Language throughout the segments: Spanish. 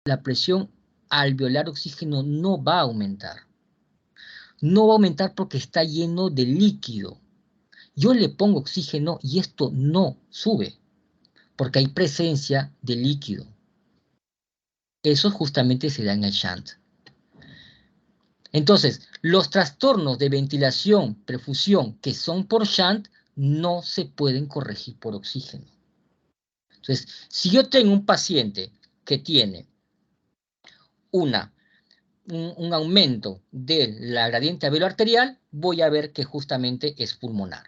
la presión alveolar de oxígeno no va a aumentar. No va a aumentar porque está lleno de líquido. Yo le pongo oxígeno y esto no sube, porque hay presencia de líquido. Eso justamente se da en el shunt. Entonces, los trastornos de ventilación, perfusión, que son por shunt, no se pueden corregir por oxígeno. Entonces, si yo tengo un paciente que tiene un aumento de la gradiente alveolar arterial, voy a ver que justamente es pulmonar.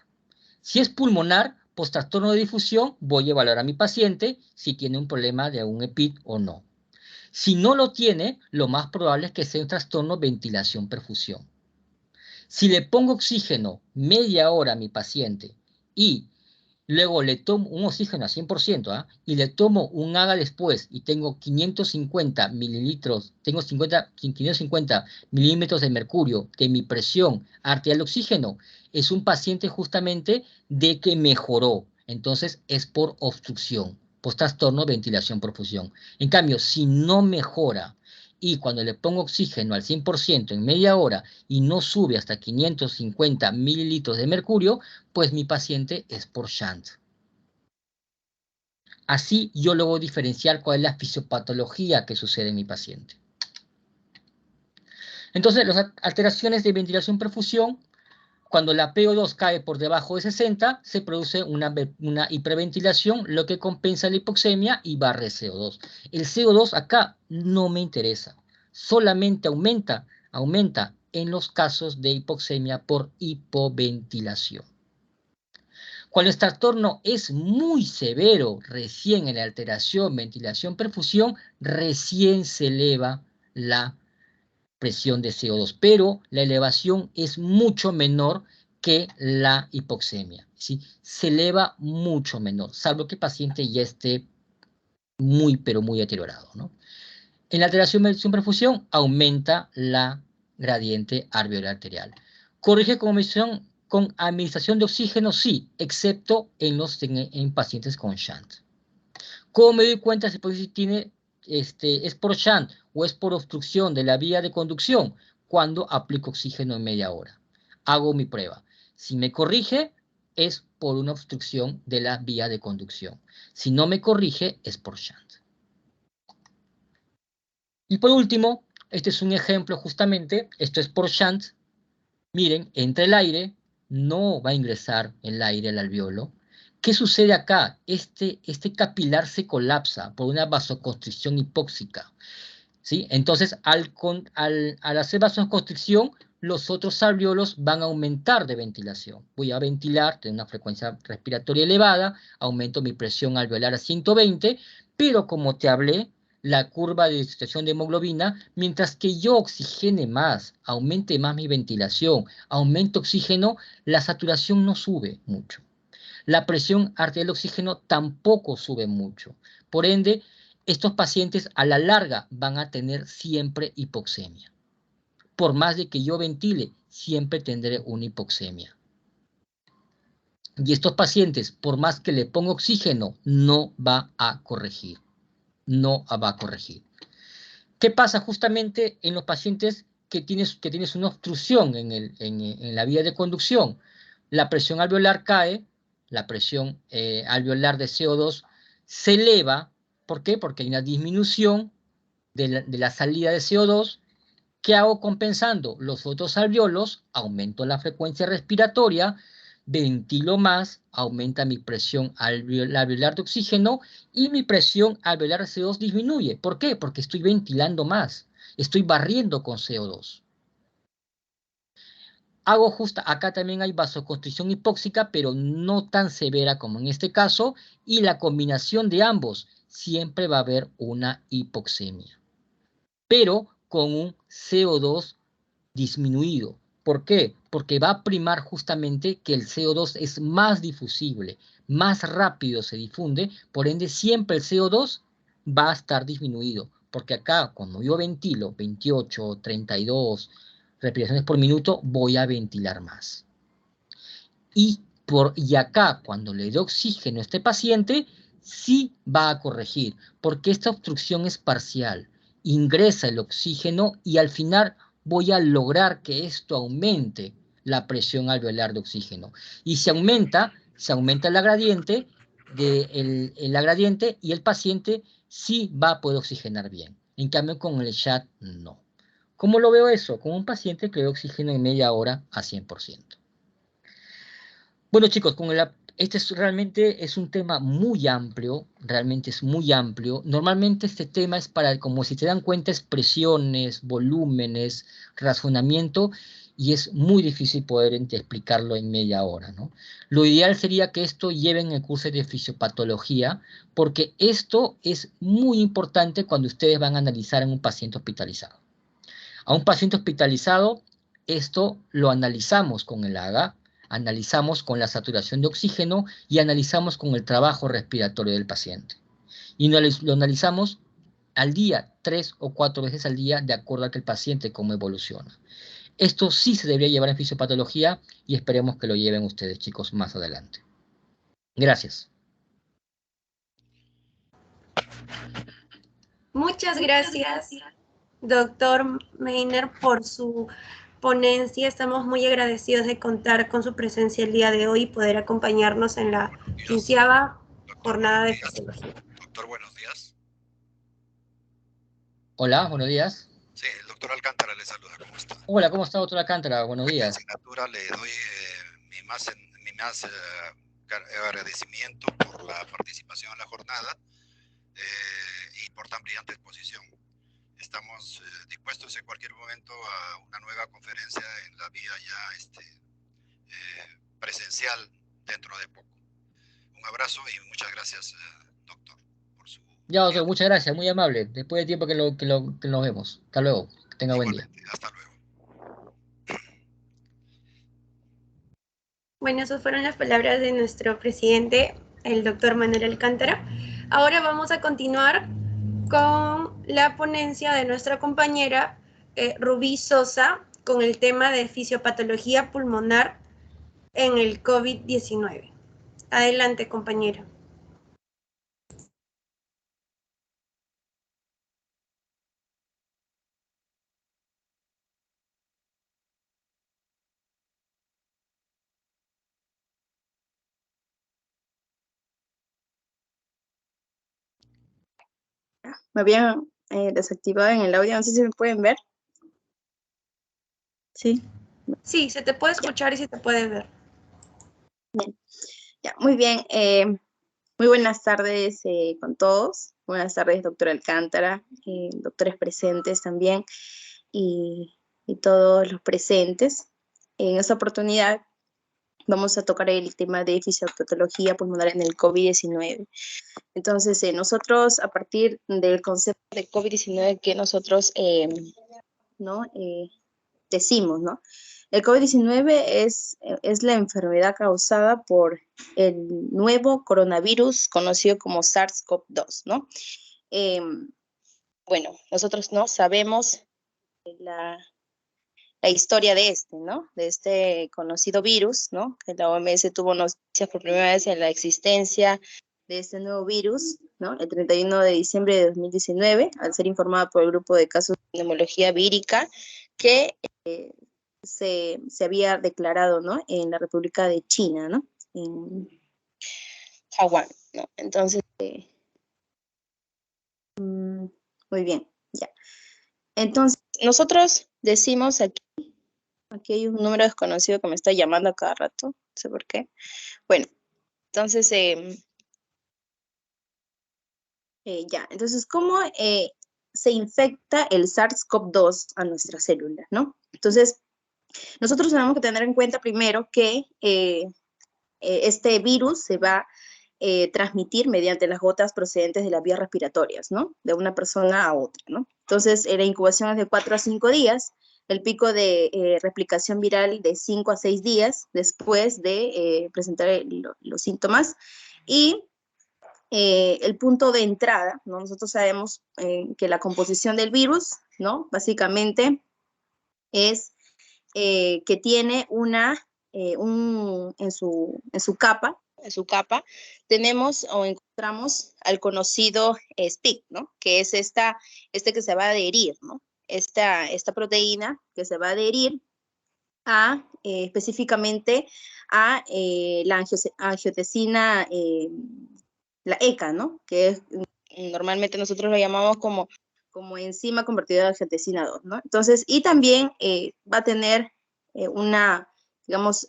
Si es pulmonar, post trastorno de difusión, voy a evaluar a mi paciente si tiene un problema de un EPID o no. Si no lo tiene, lo más probable es que sea un trastorno ventilación-perfusión. Si le pongo oxígeno media hora a mi paciente y luego le tomo un oxígeno a 100%, y le tomo un AGA después y tengo 550 mililitros, tengo 550 milímetros de mercurio de mi presión arterial de oxígeno, es un paciente justamente de que mejoró. Entonces es por obstrucción, por trastorno, ventilación, perfusión. En cambio, si no mejora y cuando le pongo oxígeno al 100% en media hora y no sube hasta 550 mililitros de mercurio, pues mi paciente es por shunt. Así yo logro diferenciar cuál es la fisiopatología que sucede en mi paciente. Entonces, las alteraciones de ventilación-perfusión, cuando la PO2 cae por debajo de 60, se produce una hiperventilación, lo que compensa la hipoxemia y barre CO2. El CO2 acá no me interesa, solamente aumenta en los casos de hipoxemia por hipoventilación. Cuando el trastorno es muy severo, recién en la alteración, ventilación, perfusión, recién se eleva la presión de CO2, pero la elevación es mucho menor que la hipoxemia, ¿sí? Se eleva mucho menor, salvo que el paciente ya esté muy, pero muy deteriorado, ¿no? En la alteración, ventilación, perfusión, aumenta la gradiente alveolar arterial. Corrige con administración de oxígeno, sí, excepto en pacientes con shunt. ¿Cómo me doy cuenta si el paciente es por shunt o es por obstrucción de la vía de conducción? Cuando aplico oxígeno en media hora. Hago mi prueba. Si me corrige, es por una obstrucción de la vía de conducción. Si no me corrige, es por shunt. Y por último, este es un ejemplo justamente, esto es por shunt. Miren, entra el aire, no va a ingresar el aire al alveolo. ¿Qué sucede acá? Este capilar se colapsa por una vasoconstricción hipóxica, ¿sí? Entonces, al hacer vasoconstricción, los otros alveolos van a aumentar de ventilación. Voy a ventilar, de una frecuencia respiratoria elevada, aumento mi presión alveolar a 120, pero como te hablé, la curva de distribución de hemoglobina, mientras que yo oxigene más, aumente más mi ventilación, aumente oxígeno, la saturación no sube mucho. La presión arterial de oxígeno tampoco sube mucho. Por ende, estos pacientes a la larga van a tener siempre hipoxemia. Por más de que yo ventile, siempre tendré una hipoxemia. Y estos pacientes, por más que le ponga oxígeno, no va a corregir. No va a corregir. ¿Qué pasa justamente en los pacientes que tienes una obstrucción en la vía de conducción? La presión alveolar cae, la presión alveolar de CO2 se eleva. ¿Por qué? Porque hay una disminución de la salida de CO2. ¿Qué hago compensando? Los otros alveolos, aumento la frecuencia respiratoria, ventilo más, aumenta mi presión alveolar de oxígeno y mi presión alveolar de CO2 disminuye. ¿Por qué? Porque estoy ventilando más, estoy barriendo con CO2. Acá también hay vasoconstricción hipóxica, pero no tan severa como en este caso, y la combinación de ambos siempre va a haber una hipoxemia, pero con un CO2 disminuido. ¿Por qué? Porque va a primar justamente que el CO2 es más difusible, más rápido se difunde, por ende siempre el CO2 va a estar disminuido, porque acá cuando yo ventilo 28, 32 respiraciones por minuto, voy a ventilar más. Y acá, cuando le doy oxígeno a este paciente, sí va a corregir, porque esta obstrucción es parcial. ingresa el oxígeno y al final voy a lograr que esto aumente la presión alveolar de oxígeno. Y se aumenta la gradiente, la gradiente y el paciente sí va a poder oxigenar bien. En cambio, con el chat, no. ¿Cómo lo veo eso? Con un paciente que le oxígeno en media hora a 100%. Bueno, chicos, este realmente es un tema muy amplio, realmente es muy amplio. Normalmente este tema es para, como si se dan cuenta, expresiones, volúmenes, razonamiento, y es muy difícil poder explicarlo en media hora, ¿no? Lo ideal sería que esto lleve en el curso de fisiopatología, porque esto es muy importante cuando ustedes van a analizar en un paciente hospitalizado. A un paciente hospitalizado, esto lo analizamos con el AGA, analizamos con la saturación de oxígeno y analizamos con el trabajo respiratorio del paciente. Y lo analizamos al día, 3 o 4 veces al día, de acuerdo a que el paciente cómo evoluciona. Esto sí se debería llevar en fisiopatología y esperemos que lo lleven ustedes, chicos, más adelante. Gracias. Muchas gracias, doctor Meiner, por su ponencia. Estamos muy agradecidos de contar con su presencia el día de hoy y poder acompañarnos en la 15ª jornada de fisiología. Doctor, buenos días. Hola, buenos días. Sí, el doctor Alcántara le saluda. ¿Cómo está? Hola, ¿cómo está, doctor Alcántara? Buenos días. En asignatura le doy mi más agradecimiento por la participación en la jornada y por tan brillante exposición. Estamos dispuestos en cualquier momento a una nueva conferencia en la vía ya presencial dentro de poco. Un abrazo y muchas gracias, doctor, por su Ya, doctor, muchas gracias, muy amable. Después de tiempo que nos vemos. Hasta luego. Que tenga buen día. Hasta luego. Bueno, esas fueron las palabras de nuestro presidente, el doctor Manuel Alcántara. Ahora vamos a continuar con la ponencia de nuestra compañera Rubí Sosa con el tema de fisiopatología pulmonar en el COVID-19. Adelante, compañera. Me habían desactivado en el audio, no sé si me pueden ver. Sí. Sí, se te puede escuchar y se te puede ver. Bien. Ya, muy bien. Muy buenas tardes con todos. Buenas tardes, doctor Alcántara, doctores presentes también y todos los presentes. En esta oportunidad vamos a tocar el tema de fisiopatología pulmonar en el COVID-19. Entonces, nosotros, a partir del concepto de COVID-19 que nosotros decimos, ¿no? El COVID-19 es la enfermedad causada por el nuevo coronavirus conocido como SARS-CoV-2, ¿no? Bueno, nosotros no sabemos la historia de ¿no? De este conocido virus, ¿no? Que la OMS tuvo noticias por primera vez en la existencia de este nuevo virus, ¿no? El 31 de diciembre de 2019, al ser informada por el grupo de casos de neumología vírica que se había declarado, ¿no? En la República de China, ¿no? En Hawái, ¿no? Entonces, muy bien, ya. Entonces, nosotros decimos aquí hay un número desconocido que me está llamando a cada rato, no sé por qué. Bueno, entonces, ya, entonces, ¿cómo se infecta el SARS-CoV-2 a nuestras células, ¿no? Entonces, nosotros tenemos que tener en cuenta primero que este virus se va a transmitir mediante las gotas procedentes de las vías respiratorias, ¿no? De una persona a otra, ¿no? Entonces, la incubación es de 4 a 5 días, el pico de replicación viral de 5 a 6 días después de presentar los síntomas, y el punto de entrada, ¿no? Nosotros sabemos que la composición del virus, ¿no? Básicamente es que tiene en su capa En su capa, tenemos o encontramos al conocido SPIC, ¿no? Que es este que se va a adherir, ¿no? Esta proteína que se va a adherir a, específicamente a la angiotensina, la ECA, ¿no? Que es, normalmente nosotros lo llamamos como enzima convertidora de angiotensina 2, ¿no? Entonces, y también va a tener una, digamos,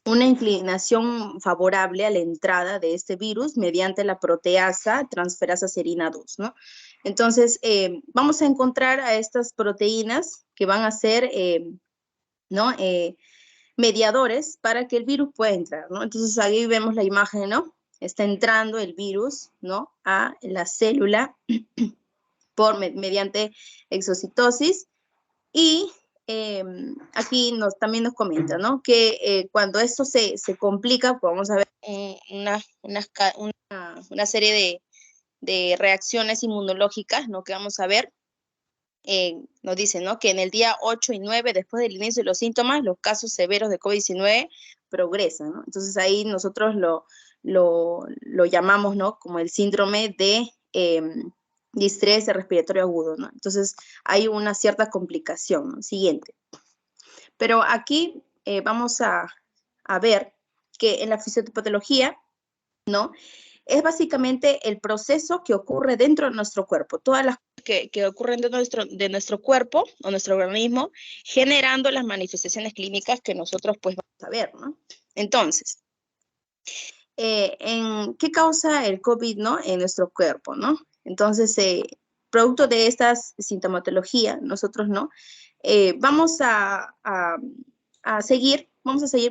una inclinación favorable a la entrada de este virus mediante la proteasa transferasa serina 2, ¿no? Entonces, vamos a encontrar a estas proteínas que van a ser, ¿no? Mediadores para que el virus pueda entrar, ¿no? Entonces, ahí vemos la imagen, ¿no? Está entrando el virus, ¿no? A la célula mediante exocitosis. Y aquí también nos comenta, ¿no? Que cuando esto se complica, pues vamos a ver una serie de reacciones inmunológicas, ¿no? Que vamos a ver. Nos dice, ¿no? Que en el día 8 y 9, después del inicio de los síntomas, los casos severos de COVID-19 progresan, ¿no? Entonces ahí nosotros lo llamamos, ¿no? Como el síndrome de distrés respiratorio agudo, ¿no? Entonces hay una cierta complicación, ¿no? Siguiente. Pero aquí vamos a ver que en la fisiopatología, ¿no? Es básicamente el proceso que ocurre dentro de nuestro cuerpo, todas las cosas que ocurren de nuestro cuerpo o nuestro organismo, generando las manifestaciones clínicas que nosotros pues vamos a ver, ¿no? Entonces, ¿en qué causa el COVID, ¿no? En nuestro cuerpo, ¿no? Entonces, producto de esta sintomatología, nosotros, ¿no? Vamos a seguir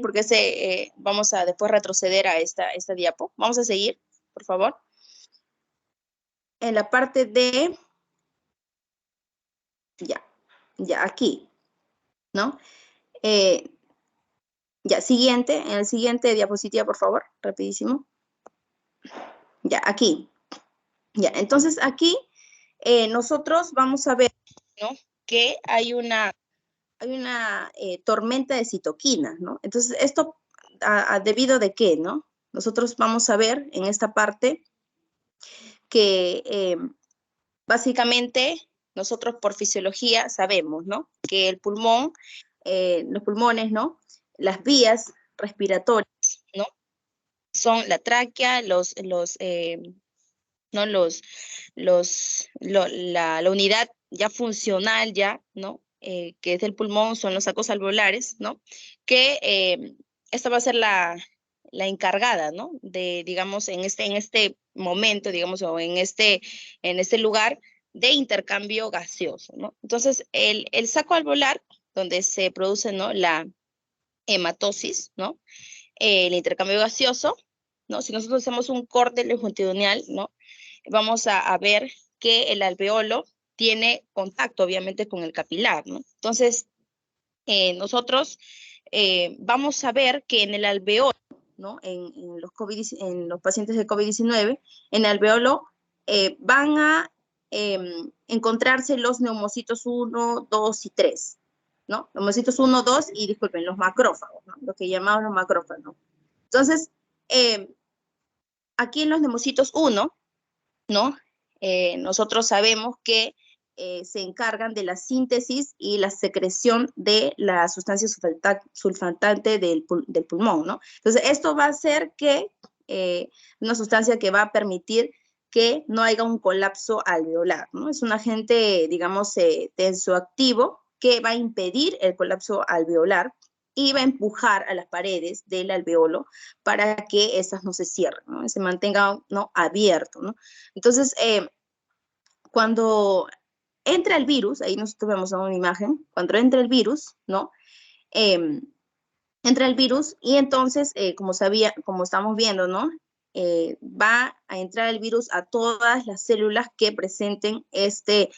porque vamos a después retroceder a esta diapo. Vamos a seguir, por favor. En la parte de, ya aquí, ¿no? Ya, siguiente, en el siguiente diapositiva, por favor, rapidísimo. Ya, aquí. Ya, entonces aquí nosotros vamos a ver, ¿no? Que hay una tormenta de citoquinas, ¿no? Entonces, esto, ¿debido de qué, no? Nosotros vamos a ver en esta parte que básicamente nosotros por fisiología sabemos, ¿no? Que el pulmón, los pulmones, ¿no? Las vías respiratorias, ¿no? Son la tráquea, la unidad ya funcional, ya, ¿no? Que es del pulmón, son los sacos alveolares, ¿no? Que esta va a ser la encargada, ¿no? De, digamos, en este momento, digamos, o en este lugar de intercambio gaseoso, ¿no? Entonces, el saco alveolar, donde se produce, ¿no? La hematosis, ¿no? El intercambio gaseoso, ¿no? Si nosotros hacemos un corte longitudinal, ¿no? Vamos a ver que el alveolo tiene contacto, obviamente, con el capilar, ¿no? Entonces, nosotros vamos a ver que en el alveolo, ¿no? En los pacientes de COVID-19, en el alveolo van a encontrarse los neumocitos 1, 2 y 3, ¿no? Neumocitos 1, 2 y, disculpen, los macrófagos, ¿no? Lo que llamamos los macrófagos, ¿no? Entonces, aquí en los neumocitos 1, ¿no? Nosotros sabemos que se encargan de la síntesis y la secreción de la sustancia sulfantante del pulmón, ¿no? Entonces, esto va a hacer que una sustancia que va a permitir que no haya un colapso alveolar, ¿no? Es un agente, digamos, tensoactivo que va a impedir el colapso alveolar y va a empujar a las paredes del alveolo para que esas no se cierren, ¿no? Se mantengan, ¿no? Abierto, ¿no? Entonces, cuando entra el virus, ahí nosotros vemos una imagen, cuando entra el virus, ¿no? Entra el virus y entonces, como estamos viendo, ¿no? Va a entrar el virus a todas las células que presenten este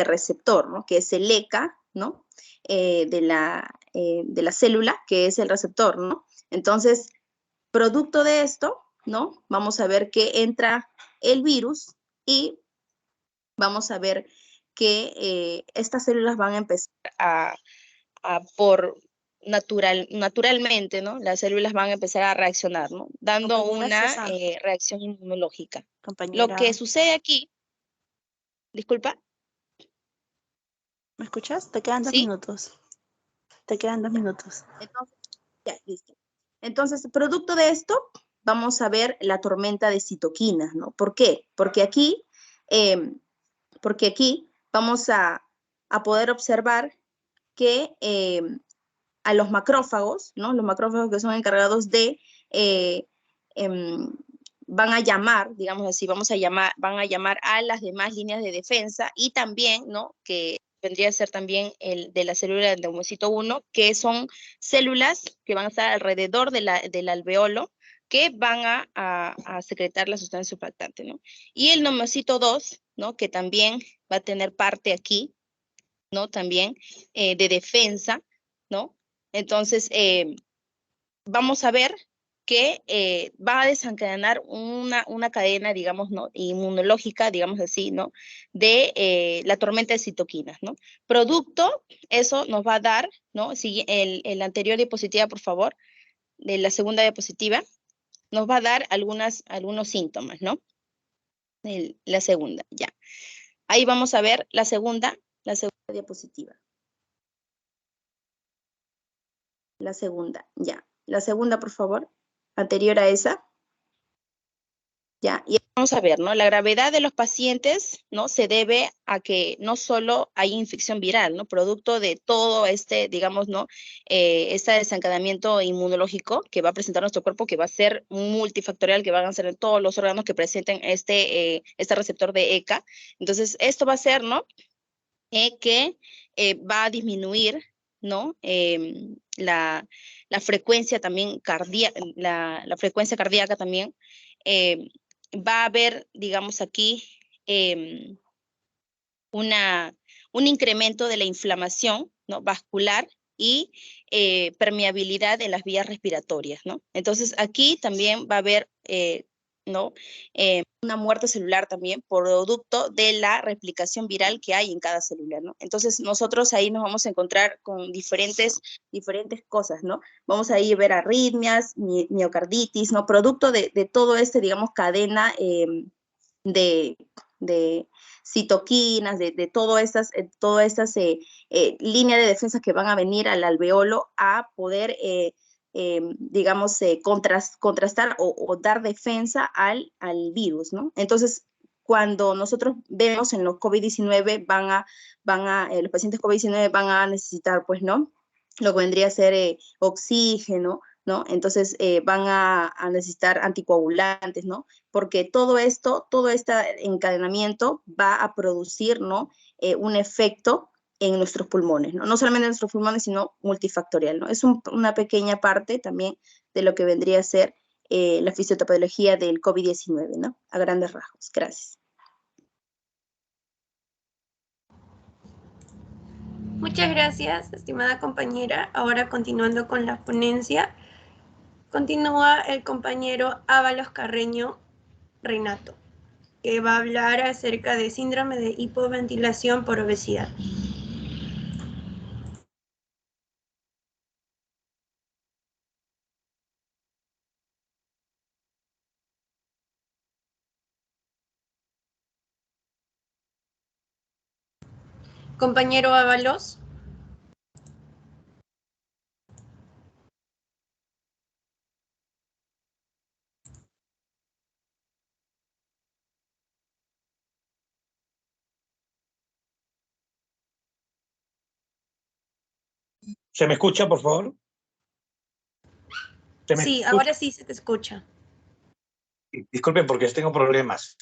receptor, ¿no? Que es el ECA, ¿no? De la célula, que es el receptor, ¿no? Entonces, producto de esto, ¿no? Vamos a ver que entra el virus y vamos a ver que estas células van a empezar por naturalmente, ¿no? Las células van a empezar a reaccionar, ¿no? Dando Compañera una Susan. reacción inmunológica. Compañera, Lo que sucede aquí, disculpa, ¿me escuchas? Te quedan 2 ¿sí? minutos. Te quedan 2 minutos. Entonces, ya, listo. Entonces, producto de esto, vamos a ver la tormenta de citoquinas, ¿no? ¿Por qué? Porque aquí vamos a poder observar que a los macrófagos, ¿no? Los macrófagos que son encargados de, van a llamar, digamos así, van a llamar a las demás líneas de defensa y también, ¿no? Que vendría a ser también el de la célula del neumocito 1, que son células que van a estar alrededor del alveolo, que van a secretar la sustancia surfactante, ¿no? Y el neumocito 2, ¿no? Que también va a tener parte aquí, ¿no? También de defensa, ¿no? Entonces, vamos a ver que va a desencadenar una cadena, digamos, ¿no? Inmunológica, digamos así, ¿no? De la tormenta de citoquinas, ¿no? Producto, eso nos va a dar, ¿no? Si el anterior diapositiva, por favor, de la segunda diapositiva, nos va a dar algunos síntomas, ¿no? La segunda, ya. Ahí vamos a ver la segunda diapositiva. La segunda, ya. La segunda, por favor, anterior a esa. Ya, y vamos a ver, ¿no? La gravedad de los pacientes, ¿no? Se debe a que no solo hay infección viral, ¿no? Producto de todo este, digamos, ¿no? Este desencadenamiento inmunológico que va a presentar nuestro cuerpo, que va a ser multifactorial, que van a ser en todos los órganos que presenten este receptor de ECA. Entonces, esto va a ser, ¿no? Que va a disminuir, ¿no? La frecuencia también cardíaca, la frecuencia cardíaca también. Va a haber, digamos aquí, un incremento de la inflamación, ¿no? Vascular y permeabilidad en las vías respiratorias, ¿no? Entonces aquí también va a haber, ¿no? Una muerte celular también producto de la replicación viral que hay en cada célula, ¿no? Entonces nosotros ahí nos vamos a encontrar con diferentes cosas, ¿no? Vamos a ir a ver arritmias, miocarditis, ¿no? Producto de todo este, digamos, cadena de citoquinas, de todas estas líneas de defensa que van a venir al alveolo a poder, digamos, contrastar o dar defensa al virus, ¿no? Entonces, cuando nosotros vemos en los COVID-19, los pacientes COVID-19 van a necesitar, pues, ¿no? Lo que vendría a ser oxígeno, ¿no? Entonces van a necesitar anticoagulantes, ¿no? Porque todo este encadenamiento va a producir, ¿no? Un efecto en nuestros pulmones, ¿no? No solamente en nuestros pulmones, sino multifactorial, ¿no? Es una pequeña parte también de lo que vendría a ser la fisiopatología del COVID-19, ¿no? A grandes rasgos. Gracias. Muchas gracias, estimada compañera. Ahora continuando con la ponencia, continúa el compañero Ábalos Carreño Renato, que va a hablar acerca de síndrome de hipoventilación por obesidad. Compañero Ábalos. ¿Se me escucha, por favor? Sí, ahora sí se te escucha. Disculpen porque tengo problemas.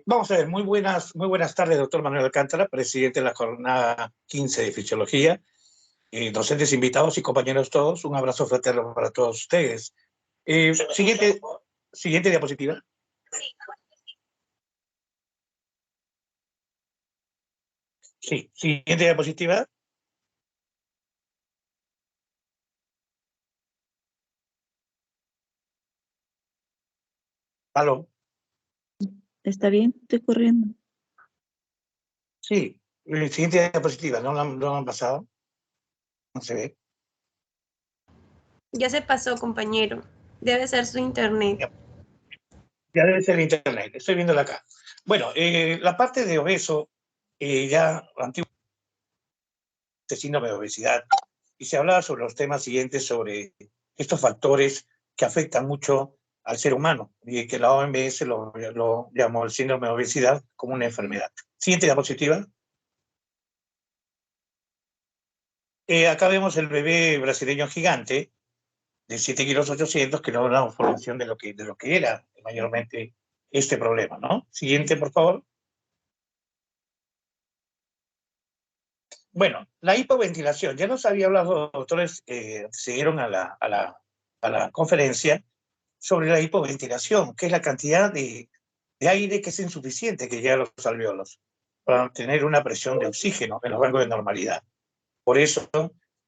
Vamos a ver, muy buenas tardes, doctor Manuel Alcántara, presidente de la jornada 15 de Fisiología, docentes invitados y compañeros todos, un abrazo fraterno para todos ustedes. Siguiente diapositiva. Sí, siguiente diapositiva. ¿Aló? ¿Está bien? Estoy corriendo. Sí, siguiente diapositiva, ¿no lo han pasado? No se ve. Ya se pasó, compañero. Debe ser su internet. Ya debe ser el internet, estoy viéndola acá. Bueno, la parte de obeso, ya antiguo síndrome de obesidad, y se hablaba sobre los temas siguientes, sobre estos factores que afectan mucho al ser humano, y que la OMS lo llamó el síndrome de obesidad como una enfermedad. Siguiente diapositiva. Acá vemos el bebé brasileño gigante, de 7,8 kilos, que logra una formación de lo que era mayormente este problema, ¿no? Siguiente, por favor. Bueno, la hipoventilación, ya nos había hablado, doctores, siguieron a la conferencia sobre la hipoventilación, que es la cantidad de aire que es insuficiente que llega a los alvéolos para tener una presión de oxígeno en los rangos de normalidad. Por eso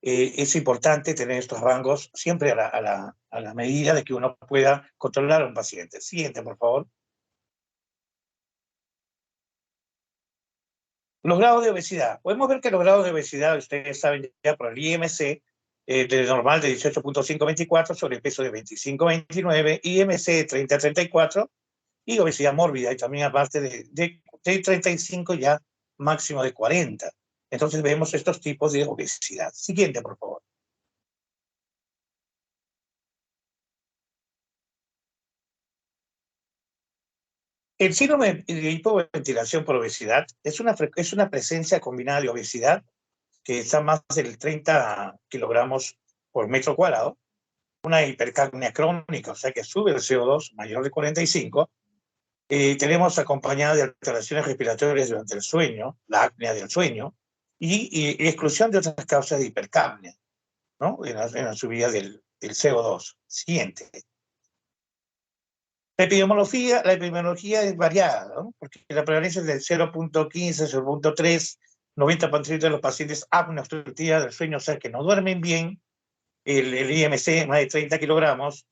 es importante tener estos rangos siempre a la medida de que uno pueda controlar a un paciente. Siguiente, por favor. Los grados de obesidad. Podemos ver que los grados de obesidad, ustedes saben ya por el IMC, de normal de 18.524 sobre peso de 25-29, IMC de 30-34 y obesidad mórbida, y también aparte de 35 ya máximo de 40. Entonces vemos estos tipos de obesidad. Siguiente, por favor. El síndrome de hipoventilación por obesidad es una presencia combinada de obesidad que está más del 30 kilogramos por metro cuadrado, una hipercapnia crónica, o sea que sube el CO2 mayor de 45, tenemos acompañada de alteraciones respiratorias durante el sueño, la apnea del sueño, y exclusión de otras causas de hipercapnia, ¿no? En la subida del CO2. Siguiente. La epidemiología es variada, ¿no? Porque la prevalencia es del 0.15, 0.3, 90% de los pacientes apnea obstructiva del sueño, o sea que no duermen bien, el IMC más de 30 kilogramos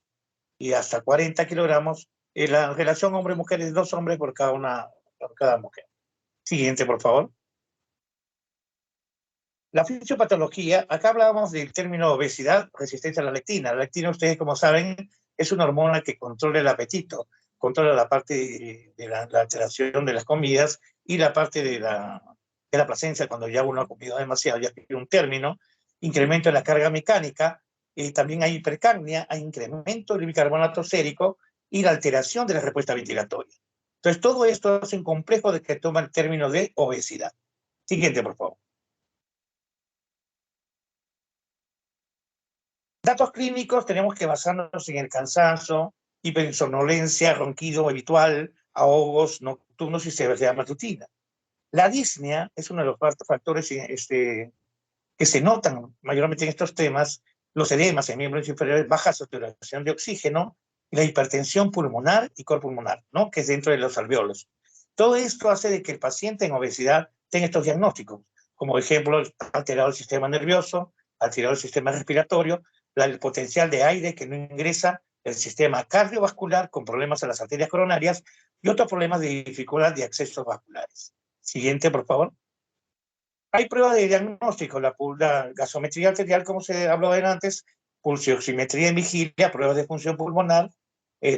y hasta 40 kilogramos, la relación hombre-mujer es 2 hombres por cada mujer. Siguiente, por favor. La fisiopatología, acá hablábamos del término obesidad, resistencia a la lectina. La lectina, ustedes como saben, es una hormona que controla el apetito, controla la parte de la alteración de las comidas y la parte de la placencia cuando ya uno ha comido demasiado, ya tiene un término, incremento de la carga mecánica, también hay hipercapnia, hay incremento del bicarbonato sérico y la alteración de la respuesta ventilatoria. Entonces, todo esto es un complejo de que toma el término de obesidad. Siguiente, por favor. Datos clínicos, tenemos que basarnos en el cansancio, hipersomnolencia, ronquido habitual, ahogos nocturnos y severidad matutina. La disnea es uno de los factores que se notan mayormente en estos temas, los edemas en miembros inferiores, baja saturación de oxígeno, y la hipertensión pulmonar y corpulmonar, ¿no? Que es dentro de los alvéolos. Todo esto hace de que el paciente en obesidad tenga estos diagnósticos, como ejemplo, alterado el sistema nervioso, alterado el sistema respiratorio, el potencial de aire que no ingresa, el sistema cardiovascular con problemas en las arterias coronarias y otros problemas de dificultad de accesos vasculares. Siguiente, por favor. Hay pruebas de diagnóstico, la gasometría arterial, como se habló antes, pulsioximetría en vigilia, pruebas de función pulmonar,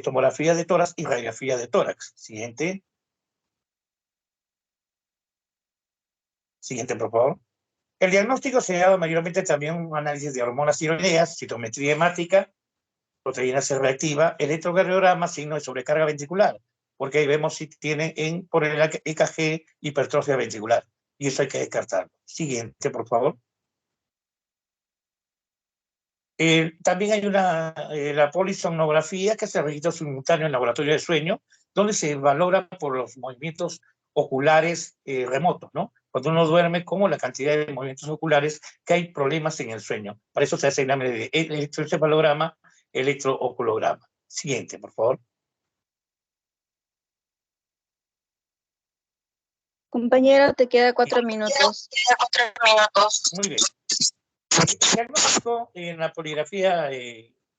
tomografía de tórax y radiografía de tórax. Siguiente. Siguiente, por favor. El diagnóstico se ha dado mayormente también un análisis de hormonas tiroideas, citometría hemática, proteína C reactiva, electrocardiograma, signo de sobrecarga ventricular, porque ahí vemos si tiene por el EKG hipertrofia ventricular, y eso hay que descartarlo. Siguiente, por favor. También hay la polisomnografía, que se registra simultáneo en el laboratorio de sueño, donde se valora por los movimientos oculares remotos, ¿no? Cuando uno duerme, como la cantidad de movimientos oculares, que hay problemas en el sueño. Para eso se hace el examen de electroencefalograma, electrooculograma. Siguiente, por favor. Compañero, te queda 4 minutos. Muy bien. El diagnóstico en la poligrafía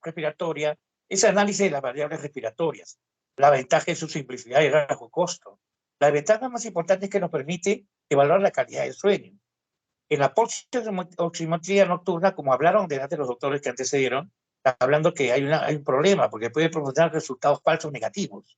respiratoria es análisis de las variables respiratorias. La ventaja es su simplicidad y bajo costo. La ventaja más importante es que nos permite evaluar la calidad del sueño. En la oximetría nocturna, como hablaron delante los doctores que antecedieron, Está hablando que hay un problema, porque puede proporcionar resultados falsos negativos,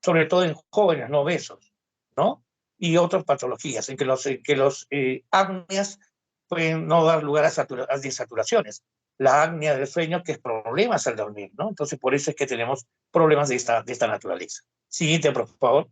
sobre todo en jóvenes no obesos, ¿no? Y otras patologías, en que los apneas pueden no dar lugar a desaturaciones. La apnea del sueño, que es problemas al dormir, ¿no? Entonces, por eso es que tenemos problemas de esta naturaleza. Siguiente, por favor.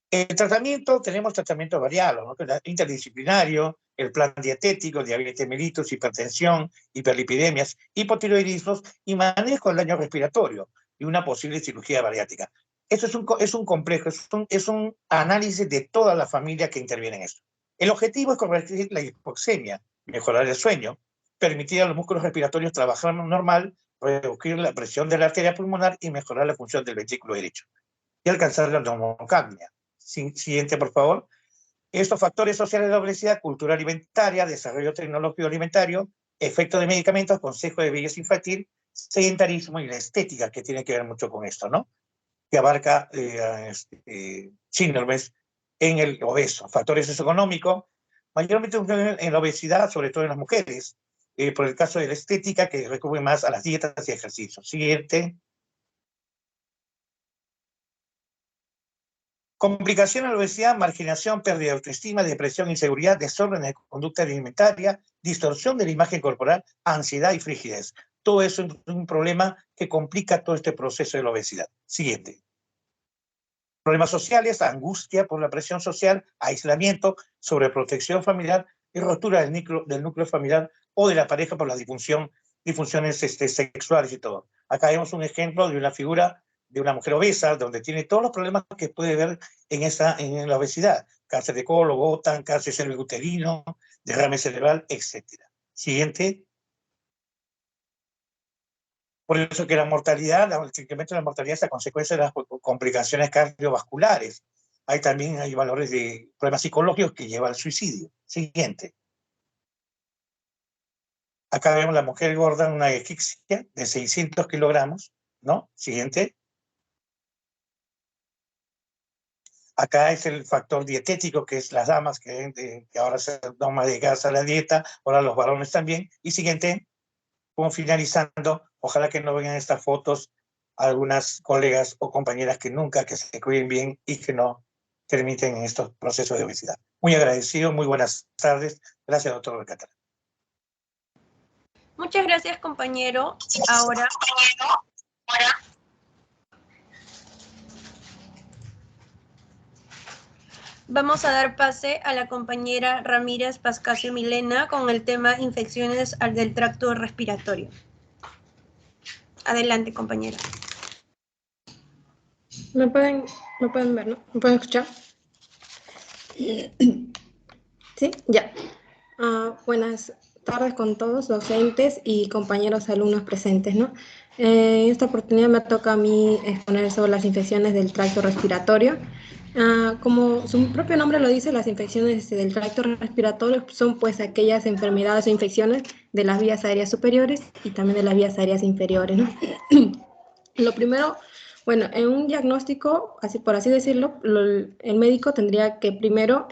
El tratamiento, tenemos tratamiento variado, ¿no? Interdisciplinario, el plan dietético, diabetes mellitus, hipertensión, hiperlipidemias, hipotiroidismos y manejo del daño respiratorio y una posible cirugía bariátrica. Eso es un complejo, es un análisis de toda la familia que interviene en esto. El objetivo es corregir la hipoxemia, mejorar el sueño, permitir a los músculos respiratorios trabajar normal, reducir la presión de la arteria pulmonar y mejorar la función del ventrículo derecho y alcanzar la normocapnia. Siguiente, por favor. Estos factores sociales de la obesidad, cultura alimentaria, desarrollo tecnológico alimentario, efecto de medicamentos, consejo de belleza infantil, sedentarismo y la estética, que tiene que ver mucho con esto, ¿no? Que abarca síndromes en el obeso. Factores socioeconómicos, mayormente en la obesidad, sobre todo en las mujeres, por el caso de la estética, que recurre más a las dietas y ejercicios. Siguiente. Complicación de la obesidad, marginación, pérdida de autoestima, depresión, inseguridad, desórdenes de conducta alimentaria, distorsión de la imagen corporal, ansiedad y frigidez. Todo eso es un problema que complica todo este proceso de la obesidad. Siguiente. Problemas sociales, angustia por la presión social, aislamiento, sobreprotección familiar y rotura del núcleo familiar o de la pareja por las disfunciones sexuales y todo. Acá vemos un ejemplo de una figura de una mujer obesa, donde tiene todos los problemas que puede ver en la obesidad. Cáncer de colon, gota, cáncer cervicuterino, derrame cerebral, etc. Siguiente. Por eso que la mortalidad, el incremento de la mortalidad es a consecuencia de las complicaciones cardiovasculares. Hay valores de problemas psicológicos que llevan al suicidio. Siguiente. Acá vemos la mujer gorda en una asfixia de 600 kilogramos, ¿no? Siguiente. Acá es el factor dietético, que es las damas que ahora se toman dedicadas a la dieta, ahora los varones también. Y siguiente, como finalizando, ojalá que no vengan estas fotos algunas colegas o compañeras que se cuiden bien y que no terminen en estos procesos de obesidad. Muy agradecido, muy buenas tardes. Gracias, doctor Alcántara. Muchas gracias, compañero. Ahora vamos a dar pase a la compañera Ramírez Pascasio Milena con el tema infecciones del tracto respiratorio. Adelante, compañera. ¿Me pueden ver, no? ¿Me pueden escuchar? ¿Sí? Ya. Buenas tardes con todos, docentes y compañeros alumnos presentes, ¿no? En esta oportunidad me toca a mí exponer sobre las infecciones del tracto respiratorio. Como su propio nombre lo dice, las infecciones del tracto respiratorio son pues aquellas enfermedades o infecciones de las vías aéreas superiores y también de las vías aéreas inferiores, ¿no? Lo primero, bueno, en un diagnóstico, por así decirlo, el médico tendría que primero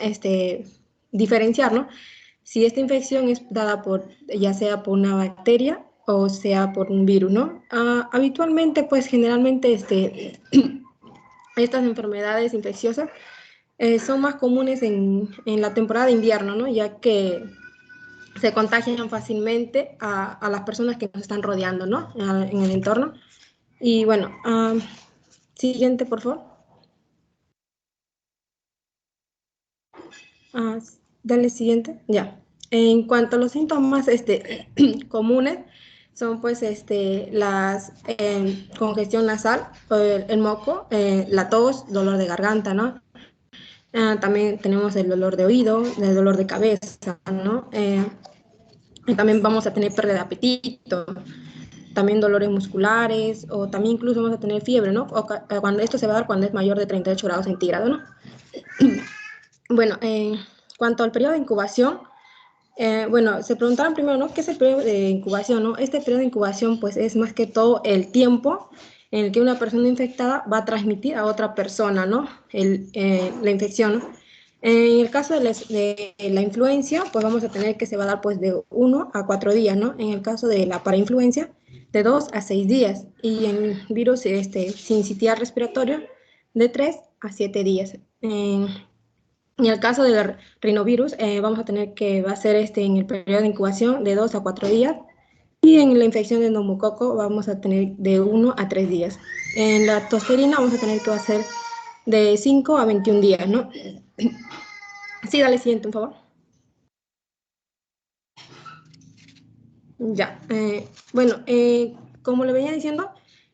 diferenciar, ¿no? Si esta infección es dada ya sea por una bacteria o sea por un virus, ¿no? Habitualmente, pues generalmente estas enfermedades infecciosas son más comunes en la temporada de invierno, ¿no? Ya que se contagian fácilmente a las personas que nos están rodeando, ¿no? En el entorno. Y bueno, siguiente, por favor. Dale siguiente, ya. En cuanto a los síntomas comunes, son pues las congestión nasal, el moco, la tos, dolor de garganta, ¿no? También tenemos el dolor de oído, el dolor de cabeza, ¿no? También vamos a tener pérdida de apetito, también dolores musculares, o también incluso vamos a tener fiebre, ¿no? Cuando esto se va a dar cuando es mayor de 38 grados centígrados, ¿no? Bueno, en cuanto al periodo de incubación, bueno, se preguntaron primero, ¿no? ¿Qué es el periodo de incubación, no? Este periodo de incubación, pues, es más que todo el tiempo en el que una persona infectada va a transmitir a otra persona, ¿no? La infección, ¿no? En el caso de la influencia, pues vamos a tener que se va a dar pues de 1 a 4 días, ¿no? En el caso de la parainfluencia, de 2 a 6 días. Y en virus sincitial respiratorio, de 3 a 7 días. En el caso del rinovirus, vamos a tener que va a ser en el periodo de incubación de 2 a 4 días. Y en la infección de neumococo vamos a tener de 1 a 3 días. En la tosferina vamos a tener que va a ser de 5 a 21 días, ¿no? Sí, dale siguiente, por favor. Ya, bueno, como le venía diciendo,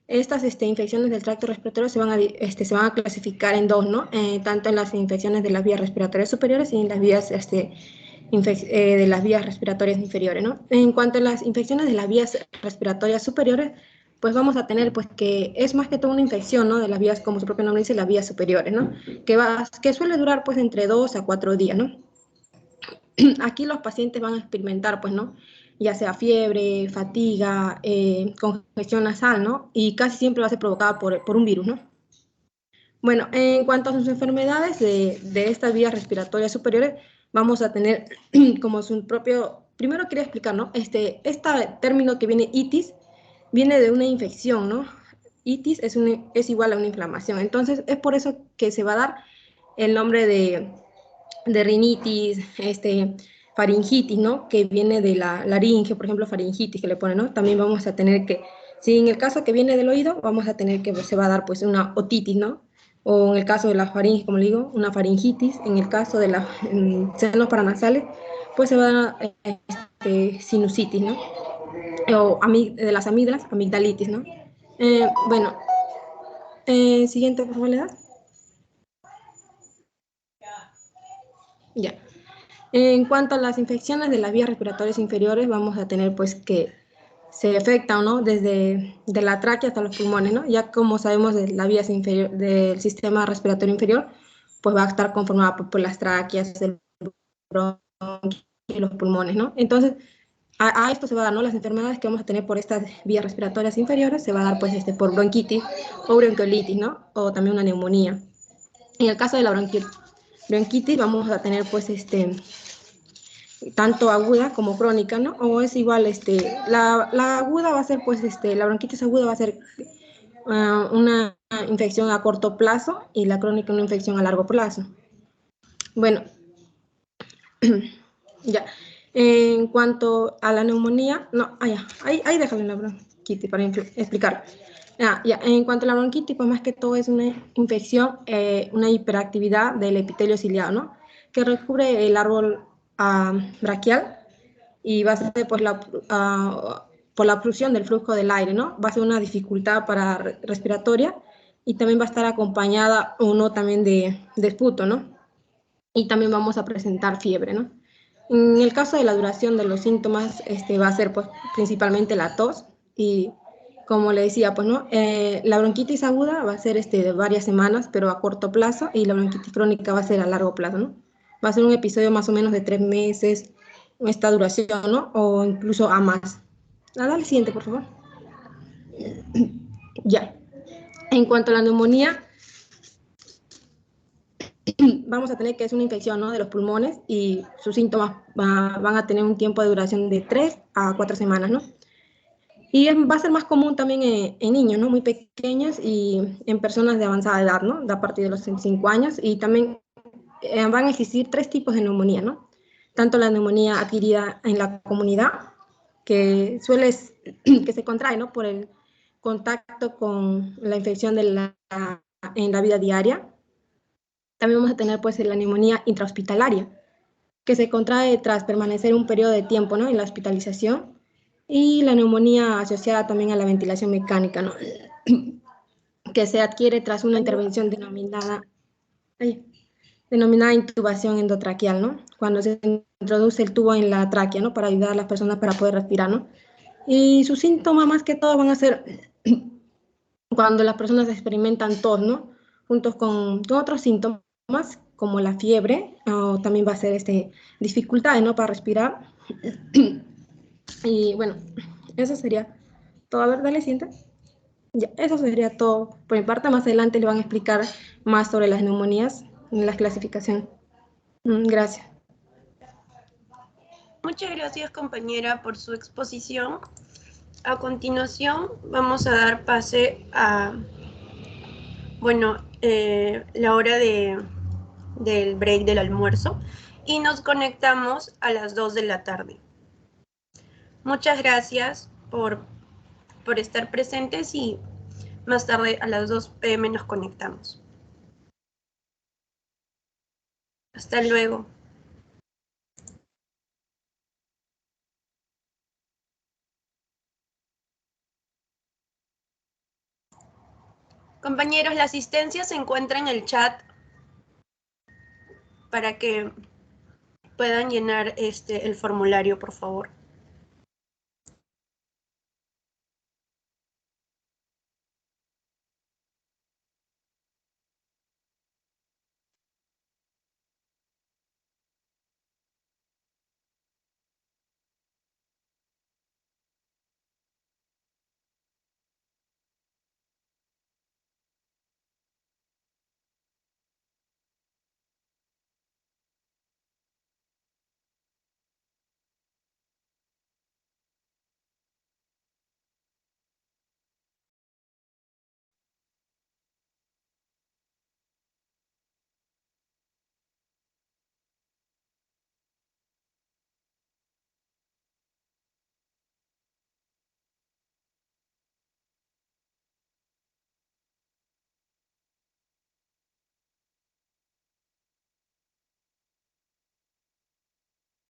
estas infecciones del tracto respiratorio se van a clasificar en dos, ¿no? Tanto en las infecciones de las vías respiratorias superiores y en las vías de las vías respiratorias inferiores, ¿no? En cuanto a las infecciones de las vías respiratorias superiores, pues vamos a tener, pues, que es más que todo una infección, ¿no? De las vías, como su propio nombre dice, las vías superiores, ¿no? Que suele durar, pues, entre 2 a 4 días, ¿no? Aquí los pacientes van a experimentar, pues, ¿no? Ya sea fiebre, fatiga, congestión nasal, ¿no? Y casi siempre va a ser provocada por un virus, ¿no? Bueno, en cuanto a sus enfermedades de estas vías respiratorias superiores, vamos a tener como su propio... Primero quería explicar, ¿no? Este término que viene itis, viene de una infección, ¿no? Itis es igual a una inflamación. Entonces, es por eso que se va a dar el nombre de rinitis, faringitis, ¿no? Que viene de la laringe, por ejemplo, faringitis que le ponen, ¿no? También vamos a tener que, si en el caso que viene del oído, vamos a tener que se va a dar pues una otitis, ¿no? O en el caso de la faringe, como le digo, una faringitis. En el caso de los senos paranasales, pues se va a dar sinusitis, ¿no? O de las amígdalas, amigdalitis, ¿no? Bueno, siguiente, por favor, ¿le das? Ya. En cuanto a las infecciones de las vías respiratorias inferiores, vamos a tener pues que se afectan, ¿no? Desde de la tráquea hasta los pulmones, ¿no? Ya como sabemos de la vía inferior, del sistema respiratorio inferior, pues va a estar conformada por las tráqueas, el bronquio y los pulmones, ¿no? Entonces, a esto se va a dar, ¿no? Las enfermedades que vamos a tener por estas vías respiratorias inferiores se va a dar pues por bronquitis o bronquiolitis, ¿no? O también una neumonía. En el caso de la bronquitis vamos a tener pues tanto aguda como crónica, ¿no? O es igual, la aguda va a ser, pues, la bronquitis aguda va a ser una infección a corto plazo y la crónica una infección a largo plazo. Bueno, ya. En cuanto a la neumonía, no, ahí déjale la bronquitis para explicar. Ya. En cuanto a la bronquitis, pues más que todo es una infección, una hiperactividad del epitelio ciliado, ¿no? Que recubre el árbol braquial y va a ser por la obstrucción del flujo del aire, ¿no? Va a ser una dificultad respiratoria y también va a estar acompañada o no también de esputo, ¿no? Y también vamos a presentar fiebre, ¿no? En el caso de la duración de los síntomas, va a ser pues principalmente la tos y como le decía, pues no, la bronquitis aguda va a ser de varias semanas, pero a corto plazo, y la bronquitis crónica va a ser a largo plazo, ¿no? Va a ser un episodio más o menos de 3 meses, esta duración, ¿no? O incluso a más. Dale siguiente, por favor. Ya. En cuanto a la neumonía, vamos a tener que es una infección, ¿no? De los pulmones y sus síntomas van a tener un tiempo de duración de 3 a 4 semanas, ¿no? Y va a ser más común también en niños, ¿no? Muy pequeños y en personas de avanzada edad, ¿no? De a partir de los 5 años. Y también van a existir 3 tipos de neumonía, ¿no? Tanto la neumonía adquirida en la comunidad, que se contrae, ¿no? Por el contacto con la infección en la vida diaria. También vamos a tener, pues, la neumonía intrahospitalaria, que se contrae tras permanecer un periodo de tiempo, ¿no? En la hospitalización. Y la neumonía asociada también a la ventilación mecánica, ¿no? Que se adquiere tras una intervención denominada intubación endotraqueal, ¿no? Cuando se introduce el tubo en la tráquea, ¿no? Para ayudar a las personas para poder respirar, ¿no? Y sus síntomas más que todo van a ser cuando las personas experimentan tos, ¿no? Juntos con otros síntomas como la fiebre, o también va a ser dificultades, ¿no? Para respirar. Y bueno, eso sería todo. A ver, dale, siguiente. Ya, eso sería todo. Por mi parte, más adelante le van a explicar más sobre las neumonías en la clasificación. Gracias. Muchas gracias, compañera, por su exposición. A continuación, vamos a dar pase a, bueno, la hora del break del almuerzo y nos conectamos a las 2 de la tarde. Muchas gracias por estar presentes y más tarde a las 2 p.m. nos conectamos. Hasta luego. Compañeros, la asistencia se encuentra en el chat para que puedan llenar el formulario, por favor.